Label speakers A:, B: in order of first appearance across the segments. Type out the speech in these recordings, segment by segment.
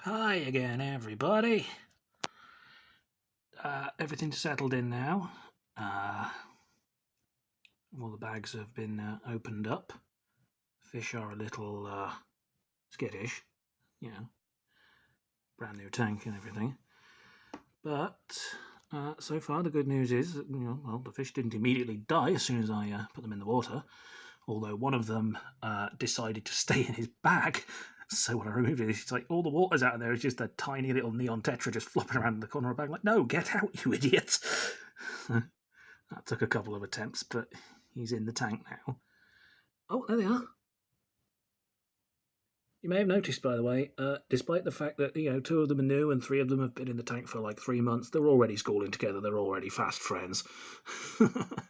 A: Hi again, everybody. Everything's settled in now. All the bags have been opened up. Fish are a little skittish, you know, brand new tank and everything. But so far, the good news is that, the fish didn't immediately die as soon as I put them in the water. Although one of them decided to stay in his bag. So when I removed it, it's like all the water's out of there. It's just a tiny little neon tetra just flopping around in the corner of the bag. Like, no, get out, you idiot! That took a couple of attempts, but he's in the tank now. Oh, there they are. You may have noticed, by the way, despite the fact that, two of them are new and three of them have been in the tank for like 3 months, they're already schooling together. They're already fast friends. The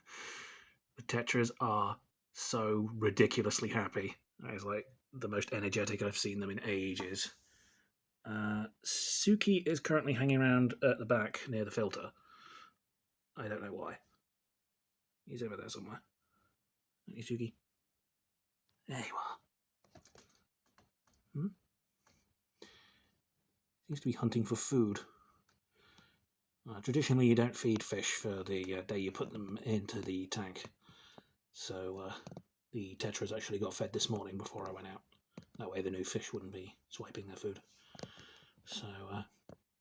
A: Tetras are so ridiculously happy. It's like the most energetic I've seen them in ages. Suki is currently hanging around at the back near the filter. I don't know why. He's over there somewhere. Hey, Suki. There you are. Seems to be hunting for food. Traditionally, you don't feed fish for the day you put them into the tank. So the Tetras actually got fed this morning before I went out. That way the new fish wouldn't be swiping their food. So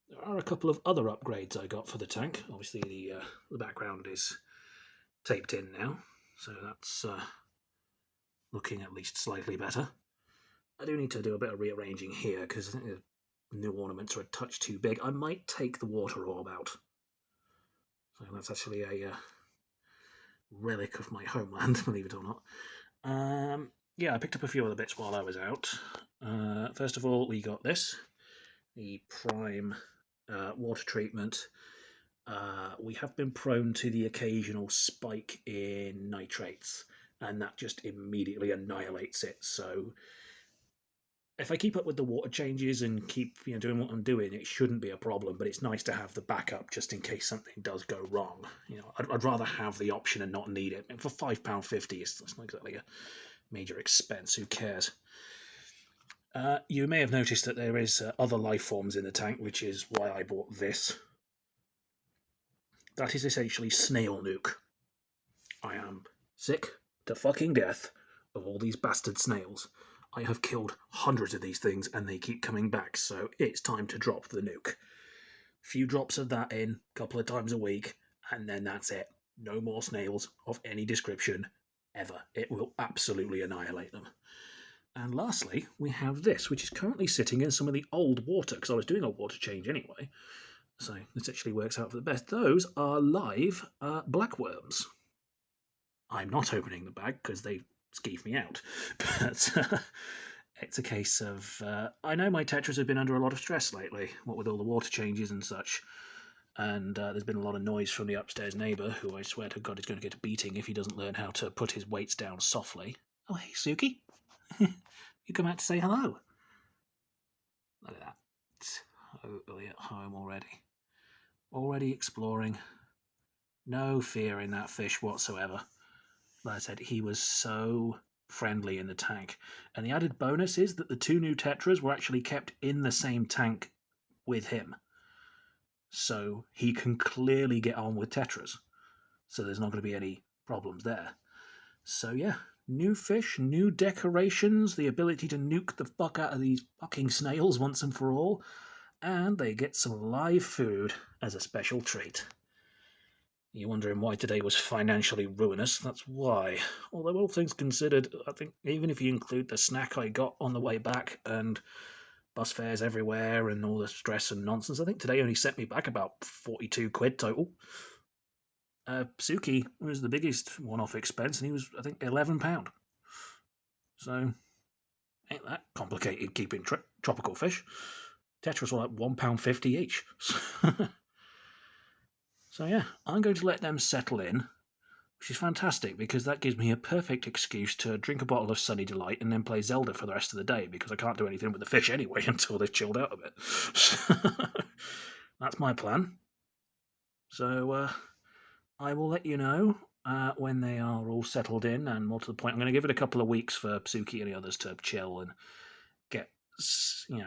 A: there are a couple of other upgrades I got for the tank. Obviously the background is taped in now, so that's looking at least slightly better. I do need to do a bit of rearranging here because I think the new ornaments are a touch too big. I might take the water orb out. So that's actually a relic of my homeland, believe it or not. Yeah, I picked up a few other bits while I was out. First of all, we got this, the Prime water treatment. We have been prone to the occasional spike in nitrates, and that just immediately annihilates it. So if I keep up with the water changes and keep doing what I'm doing, it shouldn't be a problem. But it's nice to have the backup just in case something does go wrong. I'd rather have the option and not need it. And for £5.50, it's not exactly a major expense. Who cares? You may have noticed that there is other life forms in the tank, which is why I bought this. That is essentially snail nuke. I am sick to fucking death of all these bastard snails. I have killed hundreds of these things and they keep coming back, so it's time to drop the nuke. Few drops of that in, a couple of times a week, and then that's it. No more snails of any description, ever. It will absolutely annihilate them. And lastly, we have this, which is currently sitting in some of the old water, because I was doing a water change anyway. So this actually works out for the best. Those are live blackworms. I'm not opening the bag because they skeeve me out. But it's a case of... I know my Tetras have been under a lot of stress lately, what with all the water changes and such. And there's been a lot of noise from the upstairs neighbour, who I swear to God is going to get a beating if he doesn't learn how to put his weights down softly. Oh, hey, Suki. You come out to say hello. Look at that. Totally at home already. Already exploring. No fear in that fish whatsoever. Like I said, he was so friendly in the tank. And the added bonus is that the two new Tetras were actually kept in the same tank with him. So he can clearly get on with Tetras. So there's not going to be any problems there. So yeah, new fish, new decorations, the ability to nuke the fuck out of these fucking snails once and for all. And they get some live food as a special treat. You're wondering why today was financially ruinous? That's why. Although all things considered, I think even if you include the snack I got on the way back and bus fares everywhere and all the stress and nonsense, I think today only set me back about 42 quid total. Suki was the biggest one-off expense, and he was, I think, £11. So, ain't that complicated keeping tropical fish. Tetras were like £1.50 each. So yeah, I'm going to let them settle in, which is fantastic because that gives me a perfect excuse to drink a bottle of Sunny Delight and then play Zelda for the rest of the day because I can't do anything with the fish anyway until they've chilled out a bit. That's my plan. So I will let you know when they are all settled in, and more to the point, I'm going to give it a couple of weeks for Psuki and the others to chill and get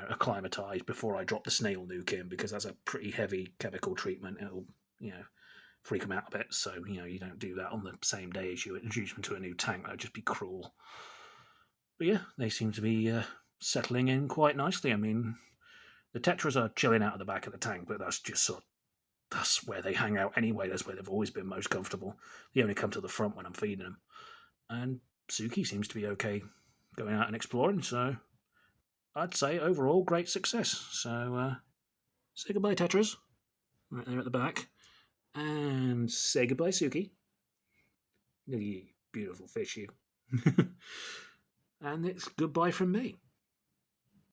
A: acclimatise before I drop the snail nuke in, because that's a pretty heavy chemical treatment. It'll freak them out a bit. So you don't do that on the same day as you introduce them to a new tank. That would just be cruel. But yeah, they seem to be settling in quite nicely. I mean, the Tetras are chilling out at the back of the tank, but that's just that's where they hang out anyway. That's where they've always been most comfortable. They only come to the front when I'm feeding them. And Suki seems to be okay going out and exploring, so I'd say overall great success. So say goodbye, Tetras, right there at the back. And say goodbye, Suki. You beautiful fish, you. And it's goodbye from me.